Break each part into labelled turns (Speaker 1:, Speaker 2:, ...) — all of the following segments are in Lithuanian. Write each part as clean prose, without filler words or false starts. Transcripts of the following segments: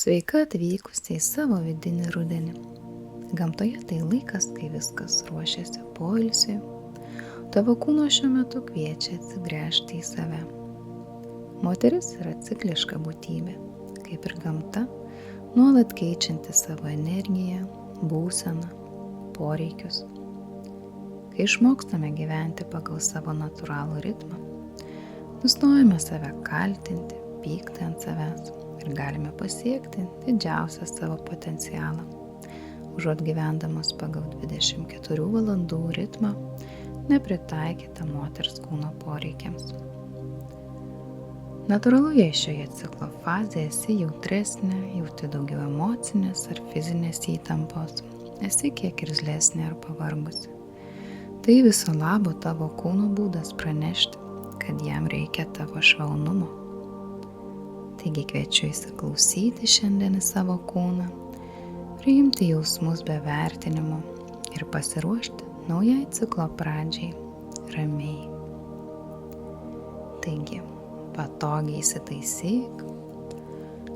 Speaker 1: Sveika atvykusi į savo vidinį rudenį. Gamtoje tai laikas, kai viskas ruošiasi poilsiui. Tavo kūno šiuo metu kviečia atsigręžti į save. Moteris yra cikliška būtybė, kaip ir gamta, nuolat keičianti savo energiją, būseną, poreikius. Kai išmokstame gyventi pagal savo natūralų ritmą, nustojame save kaltinti, pykti ant savęs ir galime pasiekti didžiausią savo potencialą, užuot gyvendamas pagal 24 valandų ritmą, nepritaikytą moters kūno poreikiams. Natūralu, jei šioje ciklo fazėje esi jautresnė, jauti daugiau emocinės ar fizinės įtampos, esi kiek irzlesnė ar pavargusi. Tai viso labo tavo kūno būdas pranešti, kad jam reikia tavo švelnumo. Taigi kviečiu įsiklausyti šiandien į savo kūną, priimti jausmus be vertinimo ir pasiruošti naujai ciklo pradžiai ramiai. Taigi, patogiai įsitaisyk,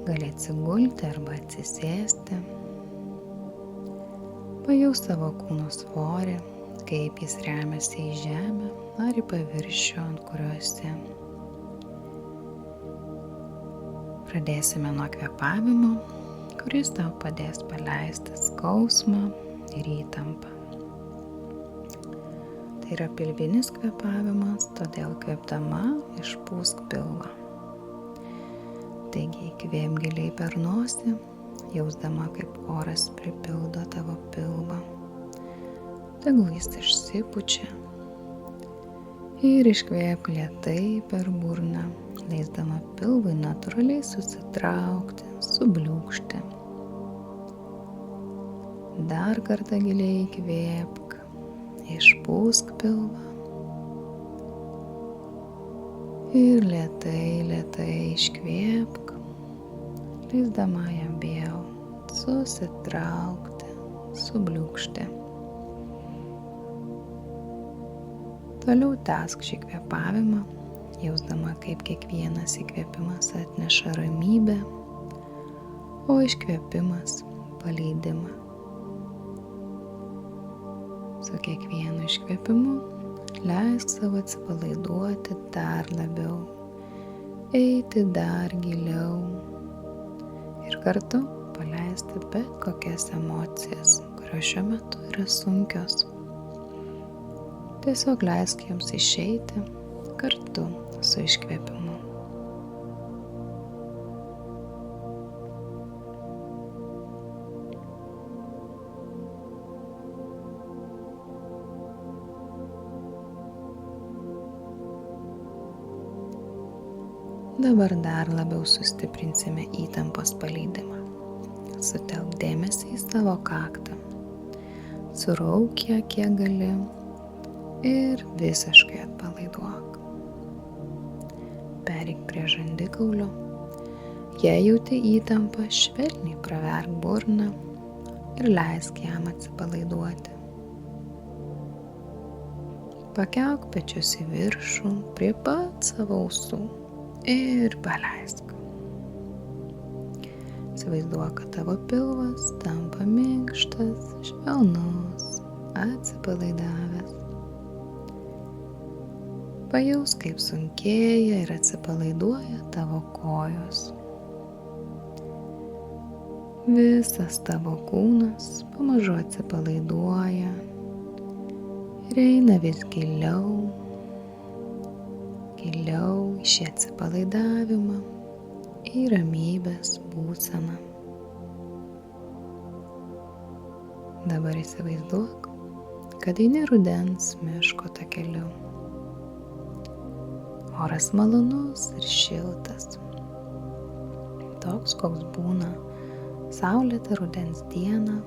Speaker 1: gali atsigulti arba atsisėsti, pajaus savo kūno svorį, kaip jis remiasi į žemę ar į paviršių, ant kurio esi. Pradėsime nuo kvėpavimo, kuris tau padės paleisti skausmą ir įtampą. Tai yra pilvinis kvėpavimas, todėl kvėpdama išpūsk pilvą. Taigi įkvėp giliai per nosį, jausdama kaip oras pripildo tavo pilvą. Tegul jis išsipučia ir iškvėpk lėtai per burną, leisdama pilvui natūraliai susitraukti, subliūkšti. Dar kartą giliai įkvėpk, išpūsk pilvą ir lėtai iškvėpk, leisdama jam vėl susitraukti, subliūkšti. Toliau tęsk šį kvėpavimą, jausdama kaip kiekvienas įkvėpimas atneša ramybę, o iškvėpimas paleidimą. Su kiekvienu iškvėpimu leisk savo atsipalaiduoti dar labiau, eiti dar giliau ir kartu paleisti bet kokias emocijas, kurios šiuo metu yra sunkios. Tiesiog leisk joms išeiti kartu su iškvėpimu. Dabar dar labiau sustiprinsime įtampos paleidimą. Sutelk dėmesį į savo kaktą. Surauk ją kiek gali ir visiškai atpalaiduok. Pereik prie žandikaulio. Jei jauti įtampą, švelniai praverk burną ir leisk jam atsipalaiduoti. Pakelk pečius į viršų prie pat savo ausų ir paleisk. Įsivaizduok, kad tavo pilvas tampa minkštas, švelnus, atsipalaidavęs. Pajaus, kaip sunkėja ir atsipalaiduoja tavo kojos. Visas tavo kūnas pamažu atsipalaiduoja ir eina vis giliau į šį atsipalaidavimą, į ramybės būseną. Dabar įsivaizduok, kad eini rudens miško takeliu. Oras malonus ir šiltas. Toks, koks būna saulėtą rudens dieną.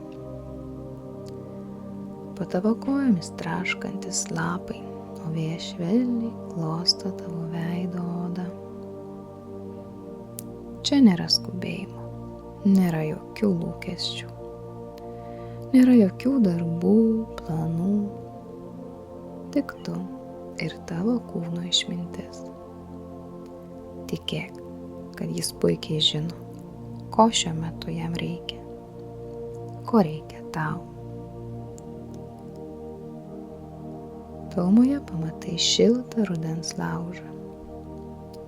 Speaker 1: Po tavo kojomis traškantis lapai, o vėjas švelniai glosto tavo veido odą. Čia nėra skubėjimo, nėra jokių lūkesčių, nėra jokių darbų, planų, tik tu ir tavo kūno išmintis. Tikėk, kad jis puikiai žino, ko šiuo metu jam reikia, ko reikia tau. Tolumoje pamatai šiltą rudens laužą.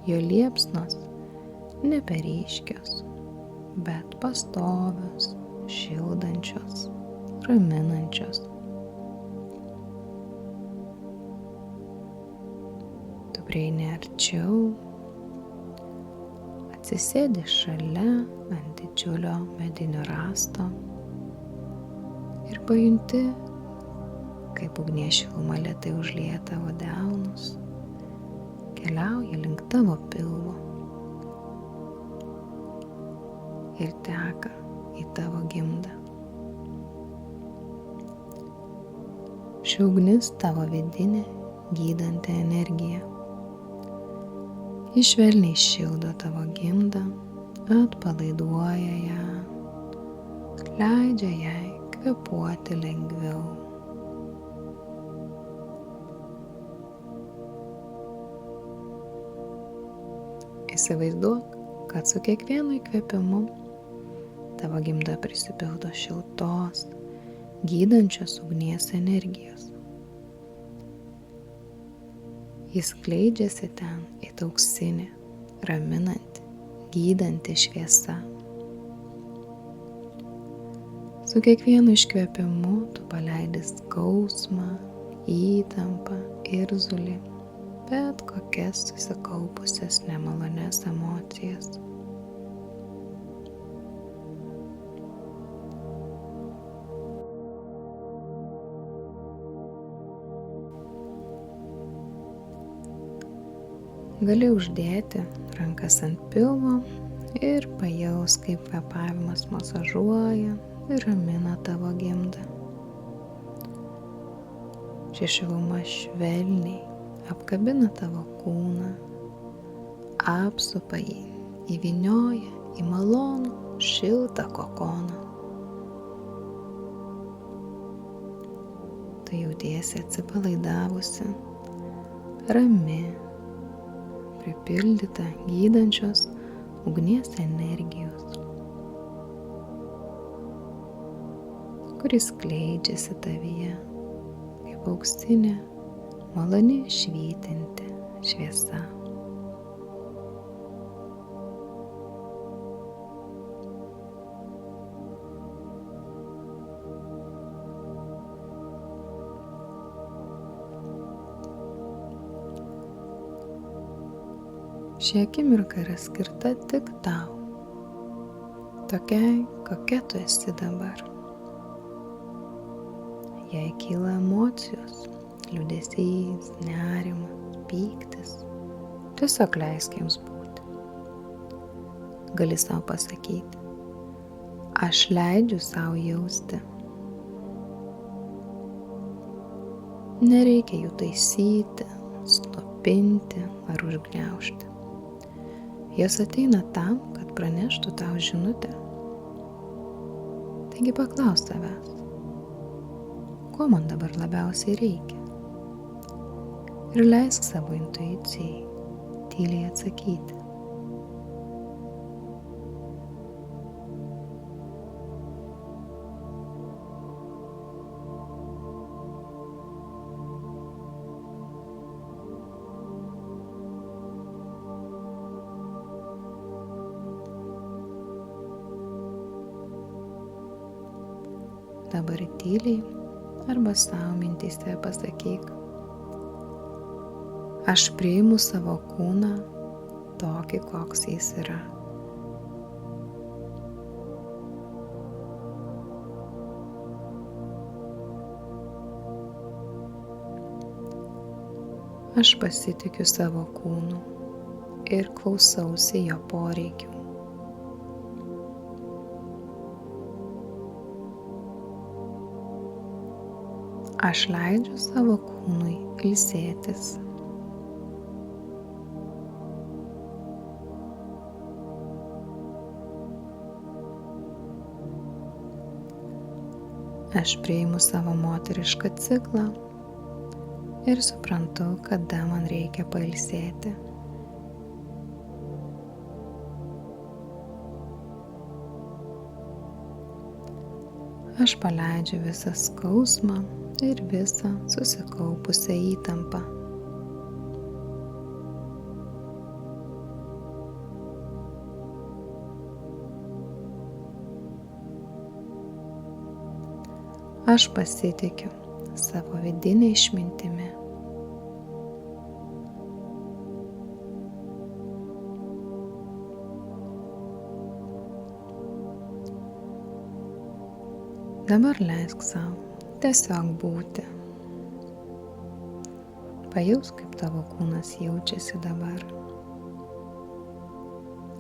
Speaker 1: Jo liepsnos neberyškios, bet pastovios, šildančios, raminančios. Tu prieini arčiau, atsisėdi šalia ant didžiulio medinio rąsto ir pajunti, kaip ugnies šiluma lėtai užlieja tavo delnus, keliauja link tavo pilvo ir teka į tavo gimdą. Ši ugnis tavo vidinė gydanti energija. Ji švelniai šildo tavo gimdą, atpalaiduoja ją, leidžia jai kvėpuoti lengviau. Įsivaizduok, kad su kiekvienu įkvėpimu tavo gimda prisipildo šiltos, gydančios ugnies energijos. Jis skleidžiasi ten it auksinė, raminanti, gydanti šviesa. Su kiekvienu iškvėpimu tu paleidi skausmą, įtampą, irzulį, bet kokias susikaupusias nemalonias emocijas. Gali uždėti rankas ant pilvo ir pajaus, kaip kvėpavimas masažuoja ir ramina tavo gimdą. Ši šiluma švelniai apkabina tavo kūną, apsupa jį, įvynioja į malonų, šiltą kokoną. Tu jautiesi atsipalaidavusi, rami, pripildyta gydančios ugnies energijos, kuris skleidžiasi tavyje kaip auksinė, maloni švytinti šviesa. Ši akimirka yra skirta tik tau, tokiai, kokia tu esi dabar. Jei kyla emocijos, liūdesys, nerimas, pyktis, tiesiog leisk jiems būti. Gali sau pasakyti, aš leidžiu sau jausti. Nereikia jų taisyti, slopinti ar užgniaužti. Jos ateina tam, kad praneštų tau žinutę. Taigi paklausk savęs, ko man dabar labiausiai reikia? Ir leisk savo intuicijai tyliai atsakyti. Dabar tyliai arba savo mintyse pasakyk, aš priimu savo kūną tokį, koks jis yra. Aš pasitikiu savo kūnu ir klausausi jo poreikių. Aš leidžiu savo kūnui ilsėtis. Aš priimu savo moterišką ciklą ir suprantu, kada man reikia pailsėti. Aš paleidžiu visą skausmą ir visą susikaupusią įtampą. Aš pasitikiu savo vidinę išmintimi. Dabar leisk sau tiesiog būti. Pajausk, kaip tavo kūnas jaučiasi dabar.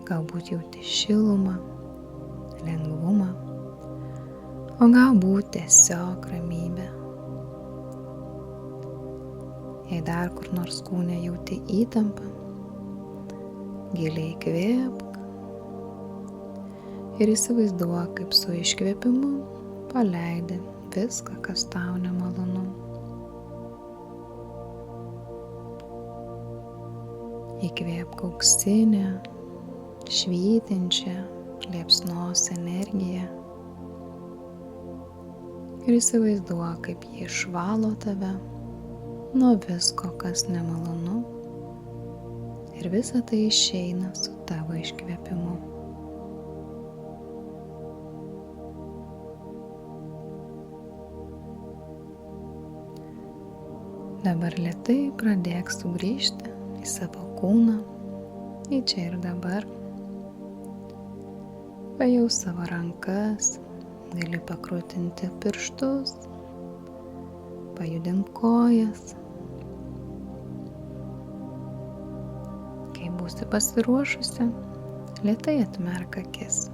Speaker 1: Galbūt jauti šilumą, lengvumą, o galbūt tiesiog ramybę. Jei dar kur nors kūne jauti įtampą, giliai įkvėpk ir įsivaizduok, kaip su iškvėpimu paleidi viską, kas tau nemalonu. Įkvėpk auksinę, švytinčią liepsnos energiją ir įsivaizduok, kaip ji išvalo tave nuo visko, kas nemalonu, ir visa tai išeina su tavo iškvėpimu. Dabar lėtai pradėk sugrįžti į savo kūną, į čia ir dabar. Pajaus savo rankas, gali pakrutinti pirštus, pajudink kojas. Kai būsi pasiruošusi, lėtai atmerk akis.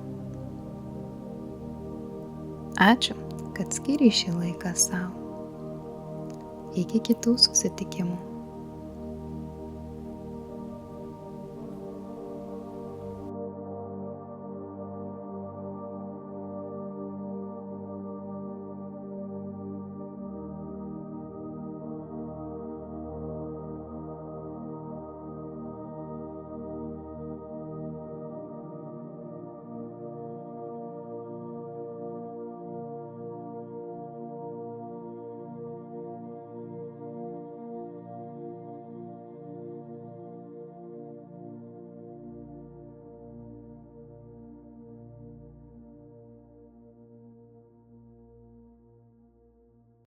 Speaker 1: Ačiū, kad skyrei šį laiką sau. Iki kitų susitikimų.